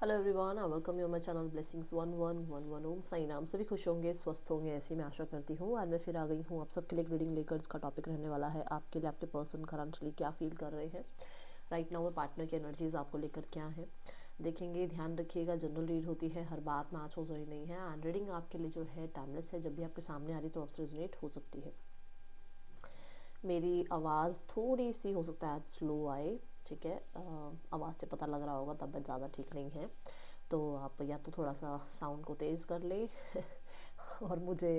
Hello everyone, I welcome you my channel blessings 1111 ओम साई नाम। सभी खुश होंगे, स्वस्थ होंगे, ऐसी मैं आशा करती हूँ। आज मैं फिर आ गई हूँ आप सबके लिए रीडिंग लेकर। इसका टॉपिक रहने वाला है आपके लिए आपके पर्सन करंटली क्या फील कर रहे हैं राइट नाउ। में पार्टनर की एनर्जीज आपको लेकर क्या है देखेंगे। ध्यान रखिएगा, जनरल रीड होती है, हर बात मैच हो जरूरी नहीं है। एंड रीडिंग आपके लिए जो है टाइमलेस है, जब भी आपके सामने आ रही तो आपसे रेजोनेट हो सकती है। मेरी आवाज़ थोड़ी सी हो सकता है स्लो आए, ठीक है। आवाज़ से पता लग रहा होगा तबीयत ज़्यादा ठीक नहीं है, तो आप या तो थोड़ा सा साउंड को तेज़ कर ले और मुझे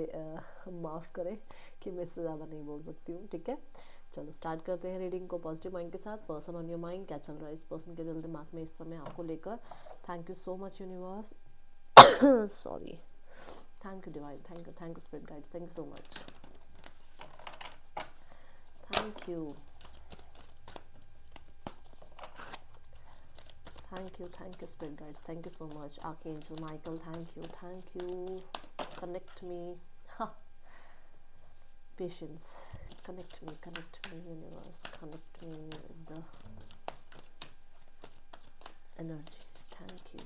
माफ़ करें कि मैं इससे ज़्यादा नहीं बोल सकती हूँ, ठीक है। चलो स्टार्ट करते हैं रीडिंग को पॉजिटिव माइंड के साथ। पर्सन ऑन योर माइंड, क्या चल रहा है इस पर्सन के दिल दिमाग में इस समय आपको लेकर। Thank you so much universe, sorry, thank you divine, thank you spirit guides, thank you so much, thank you, thank you spirit guides, thank you so much archangel michael, thank you, connect me, ha, patience, connect me universe, connect me with the energies, thank you।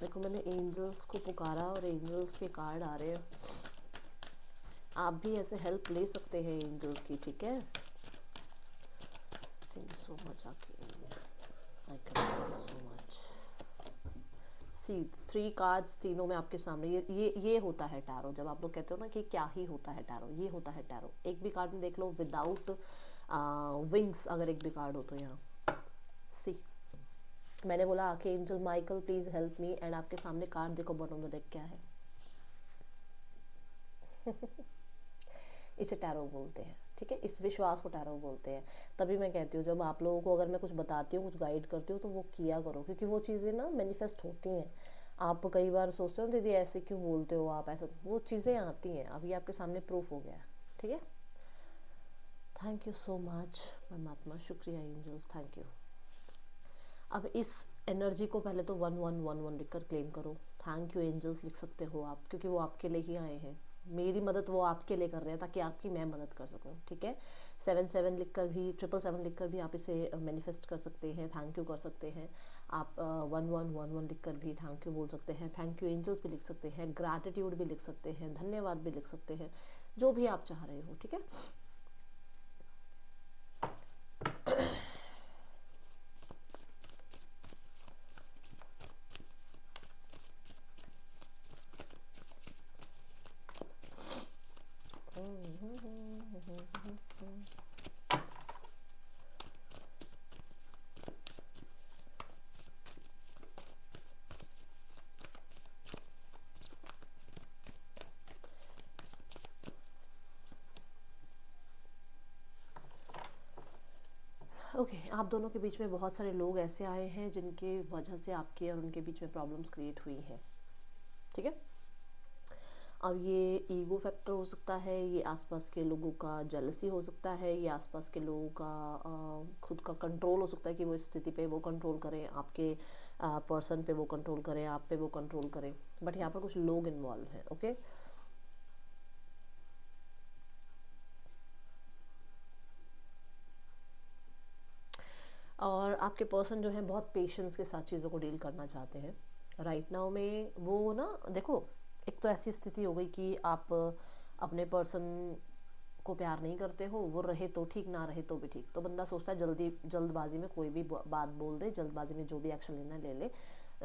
देखो, मैंने angels को पुकारा और angels के card आ रहे हैं। आप भी ऐसे हेल्प ले सकते हैं एंजल्स की, ठीक है। Thank you so much archangel, I thank you so much. See 3 cards तीनों में आपके सामने ये होता है टैरो। जब आप लोग कहते हो ना कि क्या ही होता है टैरो, ये होता है टैरो। एक भी कार्ड में देख लो विदाउट विंग्स, अगर एक भी कार्ड हो तो यहाँ सी मैंने बोला आके angel Michael please help me, and आपके सामने कार्ड देखो बॉटम ऑफ द डेक क्या है। इसे टैरो बोलते हैं, ठीक है। इस विश्वास को टैरो बोलते हैं। तभी मैं कहती हूँ जब आप लोगों को अगर मैं कुछ बताती हूँ, कुछ गाइड करती हूँ, तो वो किया करो, क्योंकि वो चीज़ें ना मैनिफेस्ट होती हैं। आप कई बार सोचते हो दीदी ऐसे क्यों बोलते हो आप, ऐसा, वो चीज़ें आती हैं। अभी आपके सामने प्रूफ हो गया, ठीक है। थैंक यू सो मच परमात्मा, शुक्रिया एंजल्स, थैंक यू। अब इस एनर्जी को पहले तो 1111 लिखकर क्लेम करो। थैंक यू एंजल्स लिख सकते हो आप, क्योंकि वो आपके लिए ही आए हैं। मेरी मदद वो आपके लिए कर रहे हैं ताकि आपकी मैं मदद कर सकूं, ठीक है। 77 लिखकर भी, 777 लिखकर भी आप इसे मैनिफेस्ट कर सकते हैं, थैंक यू कर सकते हैं। आप 1111 लिखकर भी थैंक यू बोल सकते हैं, थैंक यू एंजल्स भी लिख सकते हैं, ग्रैटिट्यूड भी लिख सकते हैं, धन्यवाद भी लिख सकते हैं, जो भी आप चाह रहे हो, ठीक है। ओके आप दोनों के बीच में बहुत सारे लोग ऐसे आए हैं जिनके वजह से आपके और उनके बीच में प्रॉब्लम्स क्रिएट हुई हैं, ठीक है। अब ये ईगो फैक्टर हो सकता है, ये आसपास के लोगों का जेलसी हो सकता है, ये आसपास के लोगों का खुद का कंट्रोल हो सकता है कि वो इस स्थिति पे वो कंट्रोल करें, आपके पर्सन पे वो कंट्रोल करें, आप पे वो कंट्रोल करें। बट यहाँ पर कुछ लोग इन्वॉल्व हैं, ओके। और आपके पर्सन जो है बहुत पेशेंस के साथ चीज़ों को डील करना चाहते हैं राइट नाउ में। वो ना देखो, एक तो ऐसी स्थिति हो गई कि आप अपने पर्सन को प्यार नहीं करते हो, वो रहे तो ठीक, ना रहे तो भी ठीक। तो बंदा सोचता है जल्दबाजी में कोई भी बात बोल दे, जल्दबाजी में जो भी एक्शन लेना ले ले,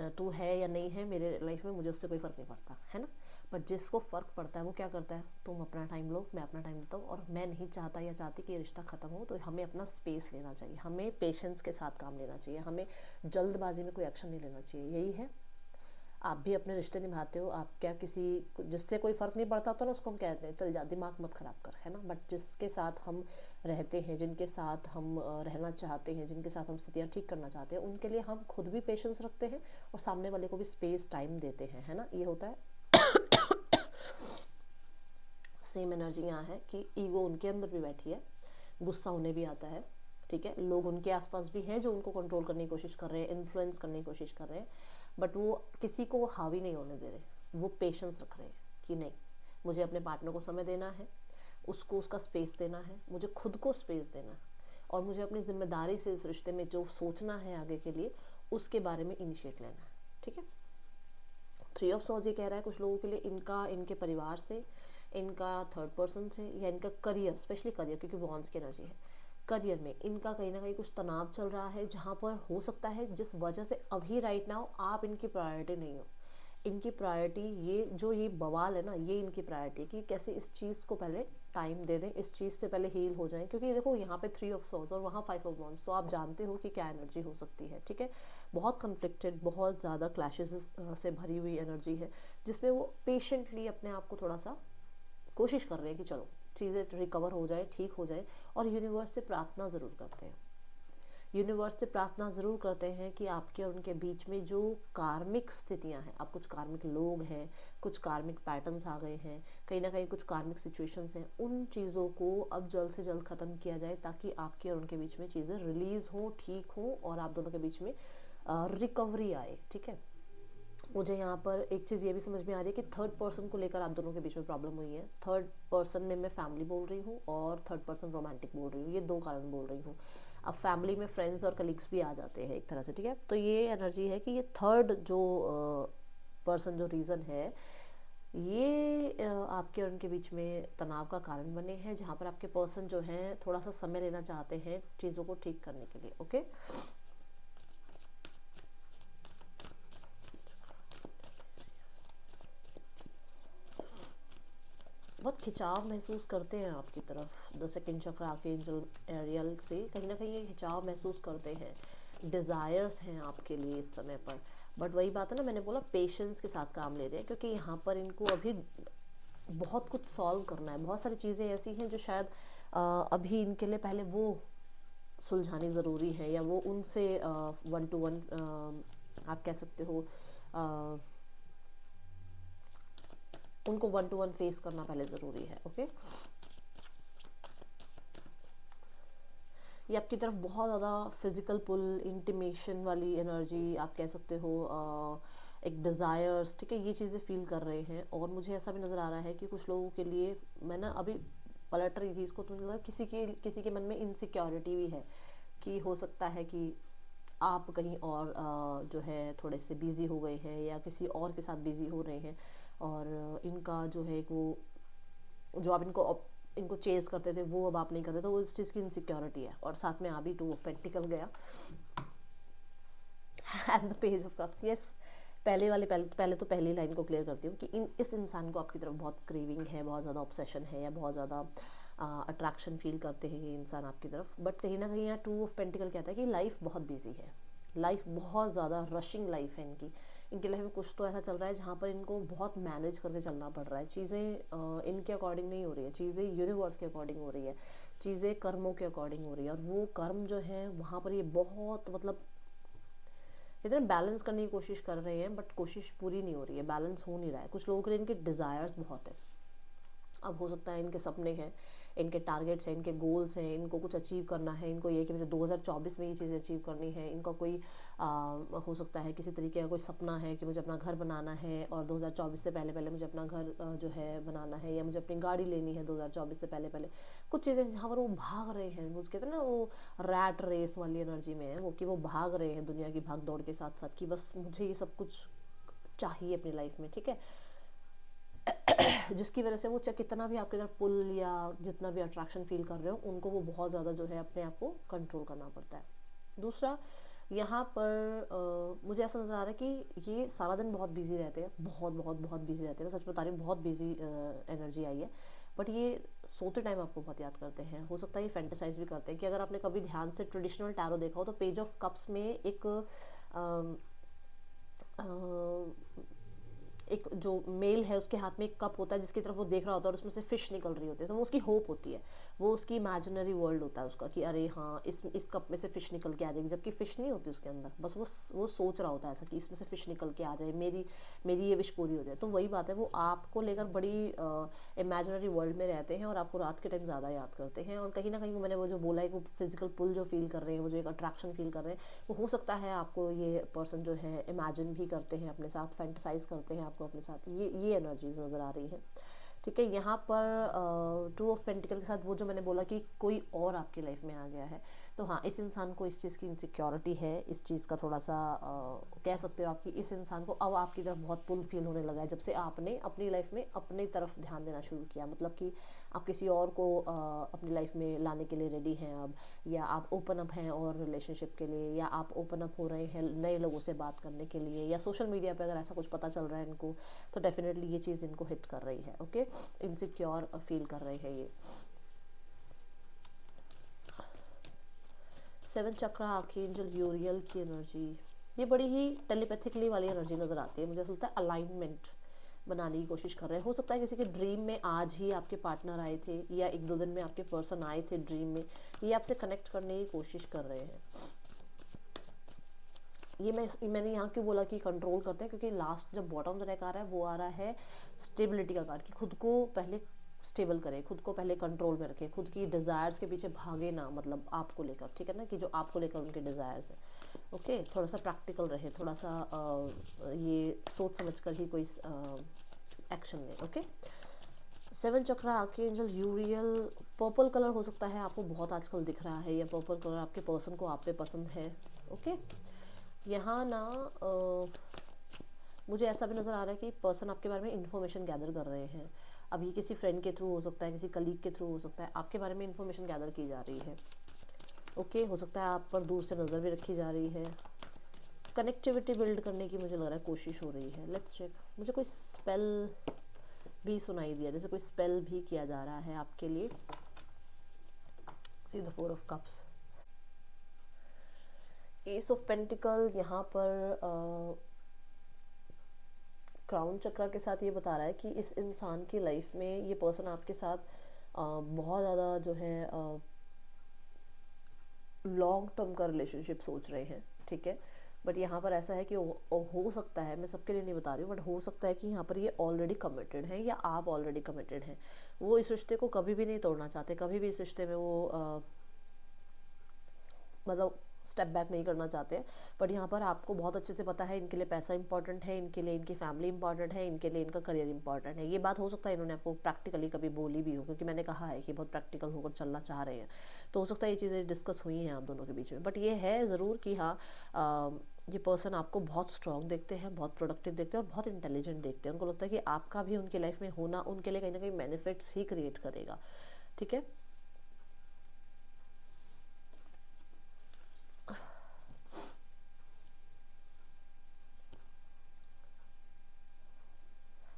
तू है या नहीं है मेरे लाइफ में, मुझे उससे कोई फ़र्क नहीं पड़ता, है ना। बट जिसको फ़र्क पड़ता है वो क्या करता है, तुम अपना टाइम लो, मैं अपना टाइम लेता हूँ, और मैं नहीं चाहता या चाहती कि ये रिश्ता ख़त्म हो, तो हमें अपना स्पेस लेना चाहिए, हमें पेशेंस के साथ काम लेना चाहिए, हमें जल्दबाजी में कोई एक्शन नहीं लेना चाहिए। यही है, आप भी अपने रिश्ते निभाते हो। आप क्या किसी जिससे कोई फ़र्क नहीं पड़ता तो ना उसको हम कहते हैं चल जा, दिमाग मत ख़राब कर, है ना। बट जिसके साथ हम रहते हैं, जिनके साथ हम रहना चाहते हैं, जिनके साथ हम स्थितियाँ ठीक करना चाहते हैं, उनके लिए हम खुद भी पेशेंस रखते हैं और सामने वाले को भी स्पेस टाइम देते हैं, है ना। ये होता है। सेम एनर्जी यहाँ है कि ईगो उनके अंदर भी बैठी है, गुस्सा उन्हें भी आता है, ठीक है। लोग उनके आसपास भी हैं जो उनको कंट्रोल करने की कोशिश कर रहे हैं, इन्फ्लुएंस करने की कोशिश कर रहे हैं, बट वो किसी को हावी नहीं होने दे रहे। वो पेशेंस रख रहे हैं कि नहीं, मुझे अपने पार्टनर को समय देना है, उसको उसका स्पेस देना है, मुझे खुद को स्पेस देना है, और मुझे अपनी जिम्मेदारी से इस रिश्ते में जो सोचना है आगे के लिए उसके बारे में इनिशिएट लेना है। ठीक है, 3 ऑफ सॉर्ड्स ये कह रहा है कुछ लोगों के लिए इनका इनके परिवार से, इनका थर्ड पर्सन से, या इनका करियर, स्पेशली करियर, क्योंकि वॉन्स की एनर्जी है, करियर में इनका कहीं ना कहीं कुछ तनाव चल रहा है, जहाँ पर हो सकता है जिस वजह से अभी राइट नाउ आप इनकी प्रायोरिटी नहीं हो। इनकी प्रायोरिटी ये बवाल है ना, ये इनकी प्रायोरिटी कि कैसे इस चीज़ को पहले टाइम दे दें, इस चीज़ से पहले हील हो जाएं, क्योंकि देखो यहाँ पे 3 ऑफ सॉर्ड्स और वहाँ 5 ऑफ वॉन्ड्स, तो आप जानते हो कि क्या एनर्जी हो सकती है। ठीक है, बहुत कन्फ्लिक्टेड, बहुत ज़्यादा क्लैशेस से भरी हुई एनर्जी है, जिसमें वो पेशेंटली अपने आप को थोड़ा सा कोशिश कर रहे हैं कि चलो चीज़ें रिकवर हो जाए, ठीक हो जाए, और यूनिवर्स से प्रार्थना ज़रूर करते हैं। यूनिवर्स से प्रार्थना ज़रूर करते हैं कि आपके और उनके बीच में जो कार्मिक स्थितियां हैं, अब कुछ कार्मिक लोग हैं, कुछ कार्मिक पैटर्न्स आ गए हैं, कहीं ना कहीं कुछ कार्मिक सिचुएशंस हैं, उन चीज़ों को अब जल्द से जल्द ख़त्म किया जाए, ताकि आपके और उनके बीच में चीज़ें रिलीज़ हों, ठीक हों, और आप दोनों के बीच में रिकवरी आए। ठीक है, मुझे यहाँ पर एक चीज़ ये भी समझ में आ रही है कि थर्ड पर्सन को लेकर आप दोनों के बीच में प्रॉब्लम हुई है। थर्ड पर्सन में मैं फैमिली बोल रही हूँ और थर्ड पर्सन रोमांटिक बोल रही हूँ, ये 2 कारण बोल रही हूँ। अब फैमिली में फ्रेंड्स और कलीग्स भी आ जाते हैं एक तरह से। ठीक है, तो ये एनर्जी है कि ये थर्ड जो पर्सन जो रीज़न है, ये आपके और उनके बीच में तनाव का कारण बने हैं, जहाँ पर आपके पर्सन जो हैं थोड़ा सा समय लेना चाहते हैं चीज़ों को ठीक करने के लिए। ओके, बहुत खिंचाव महसूस करते हैं आपकी तरफ, द सेकंड चक्र आर्कएंजल एरियल से कहीं ना कहीं ये खिंचाव महसूस करते हैं, डिज़ायर्स हैं आपके लिए इस समय पर। बट वही बात है ना, मैंने बोला पेशेंस के साथ काम ले रहे हैं, क्योंकि यहाँ पर इनको अभी बहुत कुछ सॉल्व करना है, बहुत सारी चीज़ें ऐसी हैं जो शायद अभी इनके लिए पहले वो सुलझानी ज़रूरी है, या वो उनसे 1 to 1 आप कह सकते हो उनको 1 to 1 फेस करना पहले ज़रूरी है। ओके, ये आपकी तरफ बहुत ज़्यादा फिजिकल पुल, इंटीमेशन वाली एनर्जी आप कह सकते हो, एक डिज़ायर्स, ठीक है, ये चीज़ें फील कर रहे हैं। और मुझे ऐसा भी नज़र आ रहा है कि कुछ लोगों के लिए, मैं ना अभी पलट रही थी इसको, तो मुझे लगा किसी के मन में इनसिक्योरिटी भी है, कि हो सकता है कि आप कहीं और जो है थोड़े से बिज़ी हो गए हैं, या किसी और के साथ बिज़ी हो रहे हैं, और इनका जो है वो जो आप इनको चेज करते थे वो अब आप नहीं करते, तो वो उस चीज़ की इनसिक्योरिटी है। और साथ में अभी 2 ऑफ पेंटिकल गया and the page of cups. Yes, पहले तो पहली लाइन को क्लियर करती हूँ कि इस इंसान को आपकी तरफ बहुत क्रेविंग है, बहुत ज़्यादा ऑब्सेशन है, या बहुत ज़्यादा अट्रैक्शन फील करते हैं ये इंसान आपकी तरफ। बट कहीं ना कहीं यहाँ 2 ऑफ पेंटिकल कहता है कि लाइफ बहुत बिजी है, लाइफ बहुत ज़्यादा रशिंग लाइफ है इनकी लाइफ में कुछ तो ऐसा चल रहा है जहाँ पर इनको बहुत मैनेज करके चलना पड़ रहा है। चीज़ें इनके अकॉर्डिंग नहीं हो रही है, चीज़ें यूनिवर्स के अकॉर्डिंग हो रही है, चीज़ें कर्मों के अकॉर्डिंग हो रही है, और वो कर्म जो है वहाँ पर ये बहुत मतलब इतने बैलेंस करने की कोशिश कर रहे हैं, बट कोशिश पूरी नहीं हो रही है, बैलेंस हो नहीं रहा है। कुछ लोगों के लिए इनके डिज़ायर्स बहुत है, अब हो सकता है इनके सपने हैं, इनके टारगेट्स हैं, इनके गोल्स हैं, इनको कुछ अचीव करना है, इनको ये कि मुझे 2024 में ये चीज़ें अचीव करनी है। इनका कोई हो सकता है किसी तरीके का कोई सपना है कि मुझे अपना घर बनाना है, और 2024 से पहले पहले मुझे अपना घर जो है बनाना है, या मुझे अपनी गाड़ी लेनी है 2024 से पहले पहले। कुछ चीज़ें जहाँ पर वो भाग रहे हैं, वो कहते हैं ना वो रैट रेस वाली एनर्जी में है वो, कि वो भाग रहे हैं दुनिया की भाग दौड़ के साथ साथ, कि बस मुझे ये सब कुछ चाहिए अपनी लाइफ में। ठीक है, जिसकी वजह से वो चाहे कितना भी आपके तरफ पुल या जितना भी अट्रैक्शन फील कर रहे हो, उनको वो बहुत ज़्यादा जो है अपने आप को कंट्रोल करना पड़ता है। दूसरा, यहाँ पर मुझे ऐसा नज़र आ रहा है कि ये सारा दिन बहुत बिजी रहते हैं, बहुत बहुत बहुत बिजी रहते हैं, सच बता रही हूँ, बहुत बिजी एनर्जी आई है। बट ये सोते टाइम आपको बहुत याद करते हैं, हो सकता है ये फैंटेसाइज भी करते हैं। कि अगर आपने कभी ध्यान से ट्रेडिशनल टैरो देखा हो, तो पेज ऑफ कप्स में एक जो मेल है उसके हाथ में एक कप होता है जिसकी तरफ वो देख रहा होता है, और उसमें से फिश निकल रही होती है, तो वो उसकी होप होती है, वो उसकी इमेजिनरी वर्ल्ड होता है उसका, कि अरे हाँ इस कप में से फिश निकल के आ जाएगी, जबकि फिश नहीं होती उसके अंदर, बस वो सोच रहा होता है ऐसा कि इसमें से फिश निकल के आ जाए, मेरी ये विश पूरी हो जाए। तो वही बात है, वो आपको लेकर बड़ी इमेजिनरी वर्ल्ड में रहते हैं, और आपको रात के टाइम ज़्यादा याद करते हैं। और कहीं ना कहीं मैंने वो जो बोला है, वो फिजिकल पुल जो फील कर रहे हैं, वो जो एक अट्रैक्शन फील कर रहे हैं, वो हो सकता है आपको ये पर्सन जो है इमेजिन भी करते हैं अपने साथ, फैंटेसाइज करते हैं आपको अपने साथ, ये एनर्जीज नज़र आ रही है। ठीक है। यहाँ पर टू ऑफ पेंटिकल के साथ वो जो मैंने बोला कि कोई और आपकी लाइफ में आ गया है, तो हाँ, इस इंसान को इस चीज़ की इनसिक्योरिटी है, इस चीज़ का थोड़ा सा कह सकते हो आप कि इस इंसान को अब आपकी तरफ बहुत पुल फील होने लगा है जब से आपने अपनी लाइफ में अपनी तरफ ध्यान देना शुरू किया। मतलब कि आप किसी और को अपनी लाइफ में लाने के लिए रेडी हैं अब, या आप ओपन अप हैं और रिलेशनशिप के लिए, या आप ओपन अप हो रहे हैं नए लोगों से बात करने के लिए, या सोशल मीडिया पे अगर ऐसा कुछ पता चल रहा है इनको, तो डेफिनेटली ये चीज़ इनको हिट कर रही है। ओके, इनसिक्योर फील कर रहे हैं ये। 7 चक्रा आर्कएंजल यूरियल की एनर्जी, ये बड़ी ही टेलीपैथिकली वाली एनर्जी नज़र आती है। मुझे ऐसा लगता है अलाइनमेंट बनाने की कोशिश कर रहे हैं। हो सकता है किसी के ड्रीम में आज ही आपके पार्टनर आए थे, या 1-2 दिन में आपके पर्सन आए थे ड्रीम में, ये आपसे कनेक्ट करने की कोशिश कर रहे हैं। ये मैंने यहाँ क्यों बोला कि कंट्रोल करते हैं, क्योंकि लास्ट जब बॉटम ट्रैक आ रहा है वो आ रहा है स्टेबिलिटी का कार्ड, कि खुद को पहले स्टेबल करें, खुद को पहले कंट्रोल में रखें, खुद की डिज़ायर्स के पीछे भागे ना, मतलब आपको लेकर, ठीक है ना, कि जो आपको लेकर उनके डिज़ायर्स हैं। ओके, थोड़ा सा प्रैक्टिकल रहे, थोड़ा सा ये सोच समझ कर ही कोई एक्शन लें। ओके, 7 चक्रा आर्कएंजल यूरियल, पर्पल कलर हो सकता है आपको बहुत आजकल दिख रहा है, या पर्पल कलर आपके पर्सन को आप पे पसंद है। ओके, यहाँ ना मुझे ऐसा भी नज़र आ रहा है कि पर्सन आपके बारे में इंफॉर्मेशन गैदर कर रहे हैं। अब ये किसी फ्रेंड के थ्रू हो सकता है, किसी कलीग के थ्रू हो सकता है, आपके बारे में इंफॉर्मेशन गैदर की जा रही है। ओके, हो सकता है आप पर दूर से नज़र भी रखी जा रही है। कनेक्टिविटी बिल्ड करने की मुझे लग रहा है कोशिश हो रही है। लेट्स चेक, मुझे कोई स्पेल भी सुनाई दिया, जैसे कोई स्पेल भी किया जा रहा है आपके लिए। See the 4 of cups, S of pentacle, यहाँ पर क्राउन चक्रा के साथ ये बता रहा है कि इस इंसान की लाइफ में ये पर्सन आपके साथ बहुत ज़्यादा जो है लॉन्ग टर्म का रिलेशनशिप सोच रहे हैं। ठीक है, बट यहाँ पर ऐसा है कि हो सकता है, मैं सबके लिए नहीं बता रही हूँ, बट हो सकता है कि यहाँ पर ये ऑलरेडी कमिटेड है, या आप ऑलरेडी कमिटेड हैं। वो इस रिश्ते को कभी भी नहीं तोड़ना चाहते, कभी भी इस रिश्ते में वो मतलब स्टेप बैक नहीं करना चाहते हैं। बट यहाँ पर आपको बहुत अच्छे से पता है इनके लिए पैसा इंपॉर्टेंट है, इनके लिए इनकी फैमिली इंपॉर्टेंट है, इनके लिए इनका करियर इंपॉर्टेंट है। ये बात हो सकता है इन्होंने आपको प्रैक्टिकली कभी बोली भी हो, क्योंकि मैंने कहा है कि बहुत प्रैक्टिकल होकर चलना चाह रहे हैं, तो हो सकता है ये चीज़ें डिस्कस हुई हैं आप दोनों के बीच में। बट ये है ज़रूर कि हाँ, ये पर्सन आपको बहुत स्ट्रॉन्ग देखते हैं, बहुत प्रोडक्टिव देखते हैं, और बहुत इंटेलिजेंट देखते हैं। उनको लगता है कि आपका भी उनकी लाइफ में होना उनके लिए कहीं ना कहीं बेनिफिट्स ही क्रिएट करेगा। ठीक है,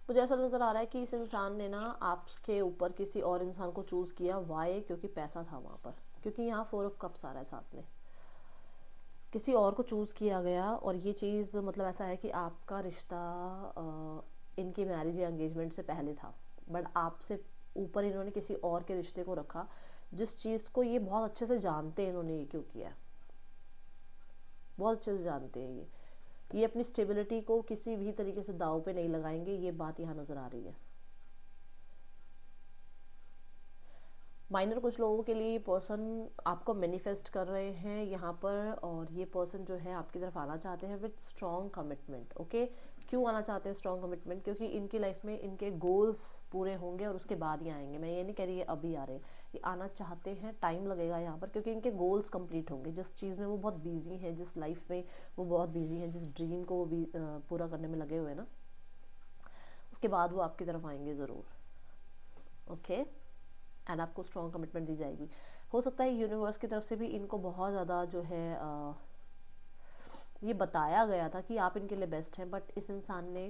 मुझे ऐसा नज़र आ रहा है कि इस इंसान ने ना आपके ऊपर किसी और इंसान को चूज़ किया। वाई? क्योंकि पैसा था वहाँ पर, क्योंकि यहाँ 4 ऑफ कप्स आ रहा है साथ में, किसी और को चूज़ किया गया। और ये चीज़ मतलब ऐसा है कि आपका रिश्ता इनकी मैरिज या एंगेजमेंट से पहले था, बट आपसे ऊपर इन्होंने किसी और के रिश्ते को रखा, जिस चीज़ को ये बहुत अच्छे से जानते हैं इन्होंने ये क्यों किया, बहुत अच्छे से जानते हैं ये अपनी स्टेबिलिटी को किसी भी तरीके से दाव पे नहीं लगाएंगे, ये बात यहाँ नज़र आ रही है। माइनर कुछ लोगों के लिए पर्सन आपको मैनिफेस्ट कर रहे हैं यहाँ पर, और ये पर्सन जो है आपकी तरफ आना चाहते हैं विद स्ट्रॉन्ग कमिटमेंट। ओके, क्यों आना चाहते हैं स्ट्रॉन्ग कमिटमेंट? क्योंकि इनकी लाइफ में इनके गोल्स पूरे होंगे और उसके बाद ही आएंगे। मैं ये नहीं कह रही है अभी आ रहे हैं, ये आना चाहते हैं, टाइम लगेगा यहाँ पर, क्योंकि इनके गोल्स कंप्लीट होंगे। जिस चीज़ में वो बहुत बिजी हैं, जिस लाइफ में वो बहुत बिजी हैं, जिस ड्रीम को वो भी पूरा करने में लगे हुए हैं ना, उसके बाद वो आपकी तरफ आएंगे ज़रूर। ओके, एंड आपको स्ट्रॉन्ग कमिटमेंट दी जाएगी। हो सकता है यूनिवर्स की तरफ से भी इनको बहुत ज़्यादा जो है ये बताया गया था कि आप इनके लिए बेस्ट हैं, बट इस इंसान ने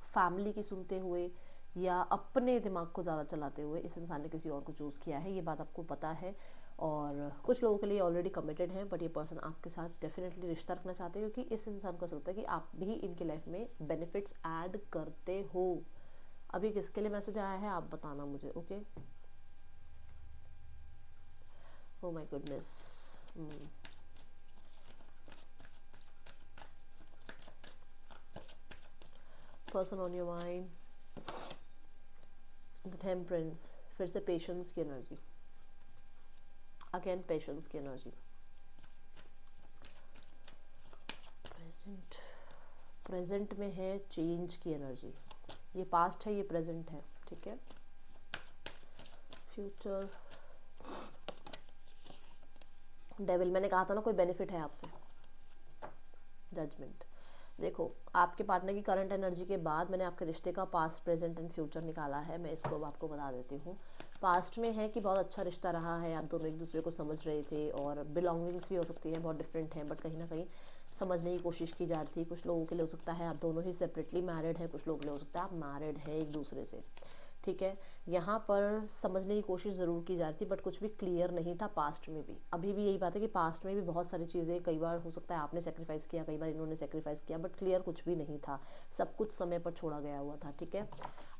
फैमिली की सुनते हुए या अपने दिमाग को ज़्यादा चलाते हुए इस इंसान ने किसी और को चूज़ किया है। ये बात आपको पता है, और कुछ लोगों के लिए ऑलरेडी कमिटेड हैं, बट ये पर्सन आपके साथ डेफिनेटली रिश्ता रखना चाहते हैं, क्योंकि इस इंसान को ऐसा लगता है कि आप भी इनकी लाइफ में बेनिफिट्स ऐड करते हो। अभी किसके लिए मैसेज आया है आप बताना मुझे। Okay, oh my goodness, person on your mind, the temperance, फिर से पेशेंस की एनर्जी, अगेन पेशेंस की एनर्जी, प्रेजेंट में है चेंज की एनर्जी। ये पास्ट है, ये प्रेजेंट है। ठीक है, फ्यूचर, डेविल, मैंने कहा था ना कोई बेनिफिट है आपसे। जजमेंट, देखो आपके पार्टनर की करंट एनर्जी के बाद मैंने आपके रिश्ते का पास्ट, प्रेजेंट एंड फ्यूचर निकाला है। मैं इसको अब आपको बता देती हूँ। पास्ट में है कि बहुत अच्छा रिश्ता रहा है, आप दोनों एक दूसरे को समझ रहे थे, और बिलोंगिंग्स भी हो सकती हैं, बहुत डिफरेंट हैं, बट कहीं ना कहीं समझने की कोशिश की जा रही थी। कुछ लोगों के लिए हो सकता है आप दोनों ही सेपरेटली मैरिड हैं, कुछ लोगों के लिए हो सकता है आप मैरिड हैं एक दूसरे से, ठीक है। यहाँ पर समझने की कोशिश ज़रूर की जा रही थी, बट कुछ भी क्लियर नहीं था पास्ट में भी। अभी भी यही बात है कि पास्ट में भी बहुत सारी चीज़ें, कई बार हो सकता है आपने सेक्रीफाइस किया, कई बार इन्होंने सेक्रीफाइस किया, बट क्लियर कुछ भी नहीं था, सब कुछ समय पर छोड़ा गया हुआ था, ठीक है।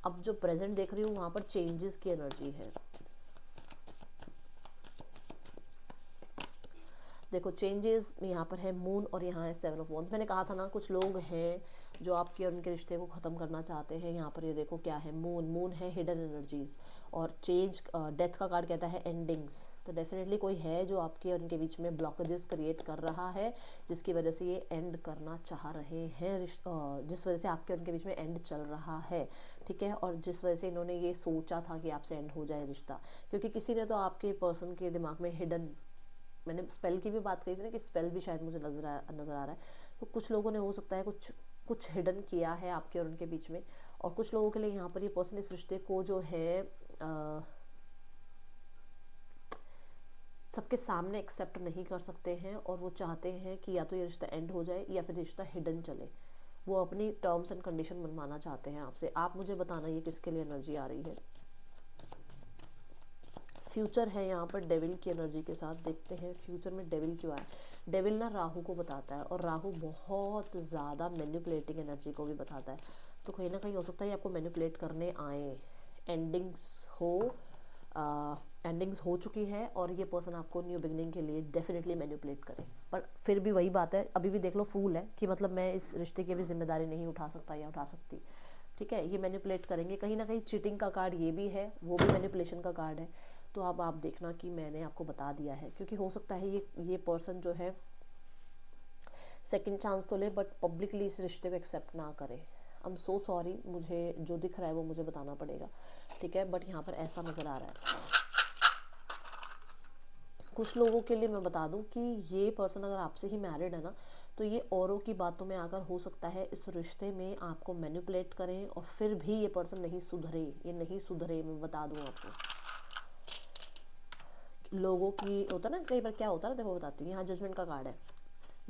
अब जो प्रेजेंट देख रही हूँ वहाँ पर चेंजेस की एनर्जी है। देखो चेंजेस यहाँ पर है मून, और यहाँ है 7 ऑफ वॉन्ड्स। मैंने कहा था ना कुछ लोग हैं जो आपके और उनके रिश्ते को ख़त्म करना चाहते हैं। यहाँ पर ये देखो क्या है, मून, मून है हिडन एनर्जीज, और चेंज, डेथ का कार्ड कहता है एंडिंग्स। तो डेफिनेटली कोई है जो आपके और उनके बीच में ब्लॉकेजेस क्रिएट कर रहा है, जिसकी वजह से ये एंड करना चाह रहे हैं जिस वजह से आपके और उनके बीच में एंड चल रहा है, ठीक है। और जिस वजह से इन्होंने ये सोचा था कि आपसे एंड हो जाए रिश्ता, क्योंकि किसी ने तो आपके पर्सन के दिमाग में हिडन, मैंने स्पेल की भी बात कही थी ना कि स्पेल भी शायद मुझे नज़र आ रहा है। तो कुछ लोगों ने हो सकता है कुछ हिडन किया है आपके और उनके बीच में, और कुछ लोगों के लिए यहाँ पर ये पर्सन इस रिश्ते को जो है सबके सामने एक्सेप्ट नहीं कर सकते हैं, और वो चाहते हैं कि या तो ये रिश्ता एंड हो जाए या फिर रिश्ता हिडन चले। वो अपनी टर्म्स एंड कंडीशन मनवाना चाहते हैं आपसे। आप मुझे बताना ये किसके लिए एनर्जी आ रही है। फ्यूचर है यहाँ पर डेविल की एनर्जी के साथ। देखते हैं फ्यूचर में डेविल क्यों आया। डेविल ना राहु को बताता है, और राहु बहुत ज़्यादा मैनिपुलेटिंग एनर्जी को भी बताता है। तो कहीं ना कहीं हो सकता है आपको मैनिपुलेट करने आए, एंडिंग्स हो चुकी है, और ये पर्सन आपको न्यू बिगनिंग के लिए डेफिनेटली मैनिपुलेट करे। पर फिर भी वही बात है, अभी भी देख लो फूल है कि मतलब मैं इस रिश्ते की भी जिम्मेदारी नहीं उठा सकता या उठा सकती, ठीक है। ये मैनिपुलेट करेंगे, कहीं ना कहीं चीटिंग का कार्ड ये भी है, वो भी मैनिपुलेशन का कार्ड है। तो अब आप देखना कि मैंने आपको बता दिया है, क्योंकि हो सकता है ये पर्सन जो है सेकंड चांस तो ले, बट पब्लिकली इस रिश्ते को एक्सेप्ट ना करे। आई एम सो सॉरी, मुझे जो दिख रहा है वो मुझे बताना पड़ेगा, ठीक है। बट यहाँ पर ऐसा नज़र आ रहा है। कुछ लोगों के लिए मैं बता दूं कि ये पर्सन अगर आपसे ही मैरिड है ना, तो ये औरों की बातों में आकर हो सकता है इस रिश्ते में आपको मैनिपुलेट करें, और फिर भी ये पर्सन नहीं सुधरे, ये नहीं सुधरे। मैं बता दूं आपको, लोगों की होता ना कई बार क्या होता है ना, देखो बताती हूँ। यहाँ जजमेंट का कार्ड है,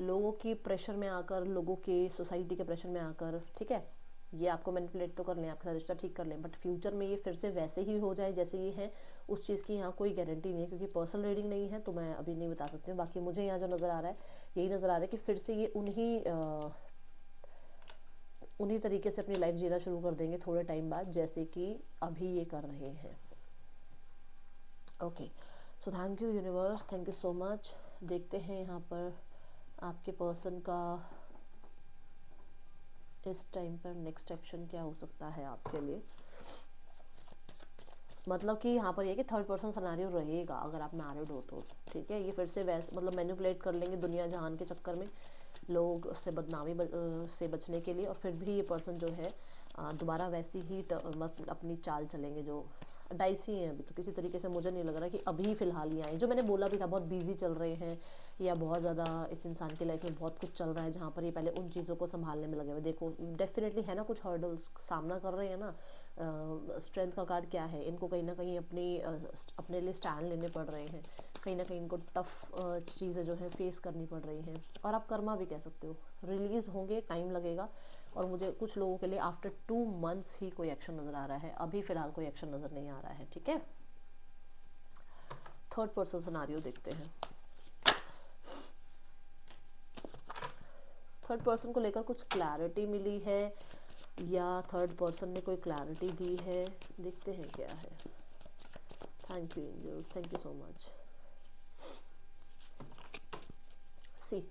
लोगों की प्रेशर में आकर, लोगों के सोसाइटी के प्रेशर में आकर, ठीक है, ये आपको मैनिपुलेट तो कर लें, आपका रिश्ता ठीक कर लें, बट फ्यूचर में ये फिर से वैसे ही हो जाए जैसे ये है, उस चीज़ की यहाँ कोई गारंटी नहीं है। क्योंकि पर्सनल रीडिंग नहीं है तो मैं अभी नहीं बता सकती हूँ। बाकी मुझे यहाँ जो नज़र आ रहा है, यही नज़र आ रहा है कि फिर से ये उन्हीं तरीके से अपनी लाइफ जीना शुरू कर देंगे थोड़े टाइम बाद, जैसे कि अभी ये कर रहे हैं। Okay, so thank you universe, thank you so much. देखते हैं यहाँ पर आपके पर्सन का इस टाइम पर नेक्स्ट एक्शन क्या हो सकता है आपके लिए। मतलब कि यहाँ पर ये कि थर्ड पर्सन सिनेरियो रहेगा अगर आप मैरिड हो तो, ठीक है। ये फिर से वैसे मतलब मैनिपुलेट कर लेंगे दुनिया जहान के चक्कर में, लोग से बदनामी से बचने के लिए, और फिर भी ये पर्सन जो है दोबारा वैसी ही अपनी चाल चलेंगे। जो डाइसी हैं अभी तो, किसी तरीके से मुझे नहीं लग रहा कि अभी फ़िलहाल ही आए। जो मैंने बोला भी था, बहुत बिजी चल रहे हैं, या बहुत ज़्यादा इस इंसान की लाइफ में बहुत कुछ चल रहा है जहाँ पर ये पहले उन चीज़ों को संभालने में लगे हुए। देखो डेफिनेटली है ना, कुछ हर्डल्स सामना कर रहे हैं ना। स्ट्रेंथ का कार्ड क्या है, इनको कहीं ना कहीं अपने लिए स्टैंड लेने पड़ रहे हैं, कहीं ना कहीं इनको टफ चीज़ें जो है फेस करनी पड़ रही हैं, और आप कर्मा भी कह सकते हो। रिलीज़ होंगे, टाइम लगेगा, और मुझे कुछ लोगों के लिए आफ्टर 2 मंथ्स ही कोई एक्शन नज़र आ रहा है। अभी फ़िलहाल कोई एक्शन नज़र नहीं आ रहा है, ठीक है। थर्ड पर्सन सिनेरियो देखते हैं। थर्ड पर्सन को लेकर कुछ क्लैरिटी मिली है, या थर्ड पर्सन ने कोई क्लैरिटी दी है, देखते हैं क्या है। Thank you angels, thank you so much. See,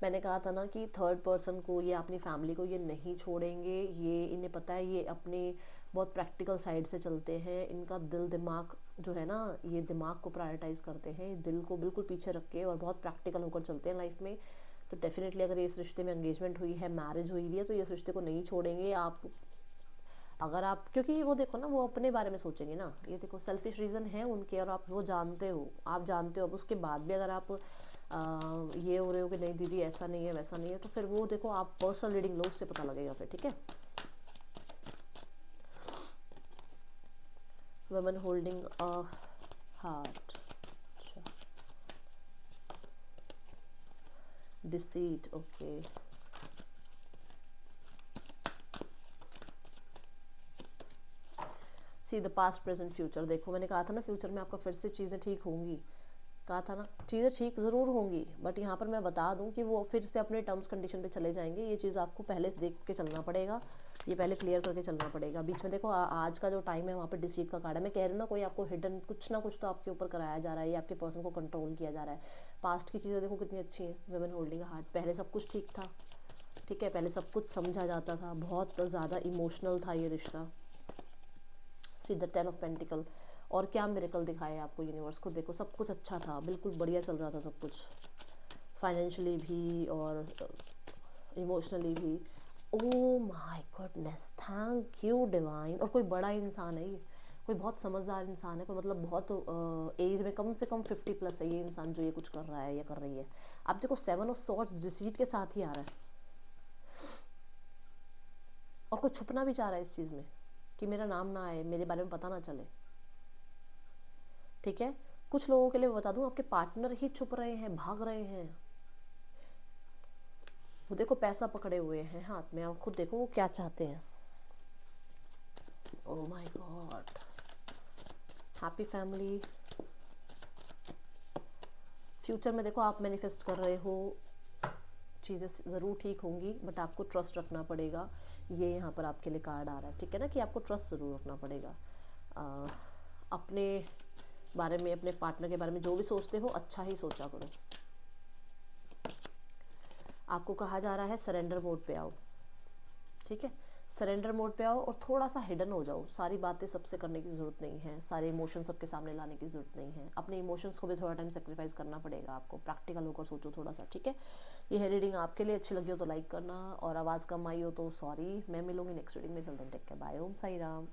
मैंने कहा था ना कि थर्ड पर्सन को, ये अपनी फैमिली को ये नहीं छोड़ेंगे। ये इन्हें पता है, ये अपने बहुत प्रैक्टिकल साइड से चलते हैं। इनका दिल दिमाग जो है ना, ये दिमाग को प्रायोरिटाइज़ करते हैं, दिल को बिल्कुल पीछे रख के, और बहुत प्रैक्टिकल होकर चलते हैं लाइफ में। तो डेफिनेटली अगर इस रिश्ते में एंगेजमेंट हुई है, मैरिज हुई हुई है, तो ये इस रिश्ते को नहीं छोड़ेंगे। अगर आप, क्योंकि वो देखो ना, वो अपने बारे में सोचेंगे ना, ये देखो सेल्फिश रीज़न है उनके, और आप वो जानते हो, आप जानते हो, अब उसके बाद भी अगर आप ये हो रहे हो कि नहीं दीदी ऐसा नहीं है वैसा नहीं है, तो फिर वो देखो आप पर्सनल रीडिंग लो, उससे पता लगेगा फिर, ठीक है। वुमेन होल्डिंग अ हार्ट, अच्छा, deceit, okay. See the past present future, देखो मैंने कहा था ना फ्यूचर में आपका फिर से चीज़ें ठीक होंगी, कहा था ना चीज़ें ठीक ज़रूर होंगी, बट यहाँ पर मैं बता दूँ कि वो फिर से अपने टर्म्स कंडीशन पे चले जाएंगे। ये चीज़ आपको पहले से देख के चलना पड़ेगा, ये पहले क्लियर करके चलना पड़ेगा। बीच में देखो आज का जो टाइम है वहाँ पे डिसीट का कार्ड है। मैं कह रही हूँ ना, कोई आपको हिडन कुछ ना कुछ तो आपके ऊपर कराया जा रहा है, या आपके पर्सन को कंट्रोल किया जा रहा है। पास्ट की चीज़ें देखो कितनी अच्छी हैं, वुमेन होल्डिंग अ हार्ट, पहले सब कुछ ठीक था, ठीक है, पहले सब कुछ समझा जाता था, बहुत ज़्यादा इमोशनल था ये रिश्ता। सी द 10 ऑफ पेंटिकल, और क्या मिरेकल दिखाया आपको यूनिवर्स को, देखो सब कुछ अच्छा था, बिल्कुल बढ़िया चल रहा था सब कुछ, फाइनेंशियली भी और इमोशनली भी। Oh my goodness, thank you divine. और कोई बड़ा इंसान है ये, कोई बहुत समझदार इंसान है, कोई मतलब बहुत एज में कम से कम 50+ है ये इंसान जो ये कुछ कर रहा है या कर रही है। आप देखो 7 ऑफ सॉर्ड्स रिसीट के साथ ही आ रहा है, और कोई छुपना भी चाह रहा है इस चीज़ में कि मेरा नाम ना आए, मेरे बारे में पता ना चले, ठीक है। कुछ लोगों के लिए बता दूं, आपके पार्टनर ही छुप रहे हैं, भाग रहे हैं। वो देखो पैसा पकड़े हुए हैं हाथ में, आप खुद देखो वो क्या चाहते हैं। Oh my God, happy family. Future में देखो आप मैनिफेस्ट कर रहे हो, चीज़ें ज़रूर ठीक होंगी, बट आपको ट्रस्ट रखना पड़ेगा। ये यहाँ पर आपके लिए कार्ड आ रहा है, ठीक है ना, कि आपको ट्रस्ट ज़रूर रखना पड़ेगा। अपने बारे में, अपने पार्टनर के बारे में जो भी सोचते हो अच्छा ही सोचा करो। आपको कहा जा रहा है सरेंडर मोड पे आओ, ठीक है, सरेंडर मोड पे आओ और थोड़ा सा हिडन हो जाओ। सारी बातें सबसे करने की ज़रूरत नहीं है, सारे इमोशन सबके सामने लाने की ज़रूरत नहीं है। अपने इमोशंस को भी थोड़ा टाइम सेक्रीफाइस करना पड़ेगा आपको, प्रैक्टिकल होकर सोचो थोड़ा सा, ठीक है। ये है रीडिंग, आपके लिए अच्छी लगी हो तो लाइक करना, और आवाज़ कम आई हो तो सॉरी। मैं मिलूंगी नेक्स्ट रीडिंग में, जल्दी टेक केयर, बाय, ओम साई राम।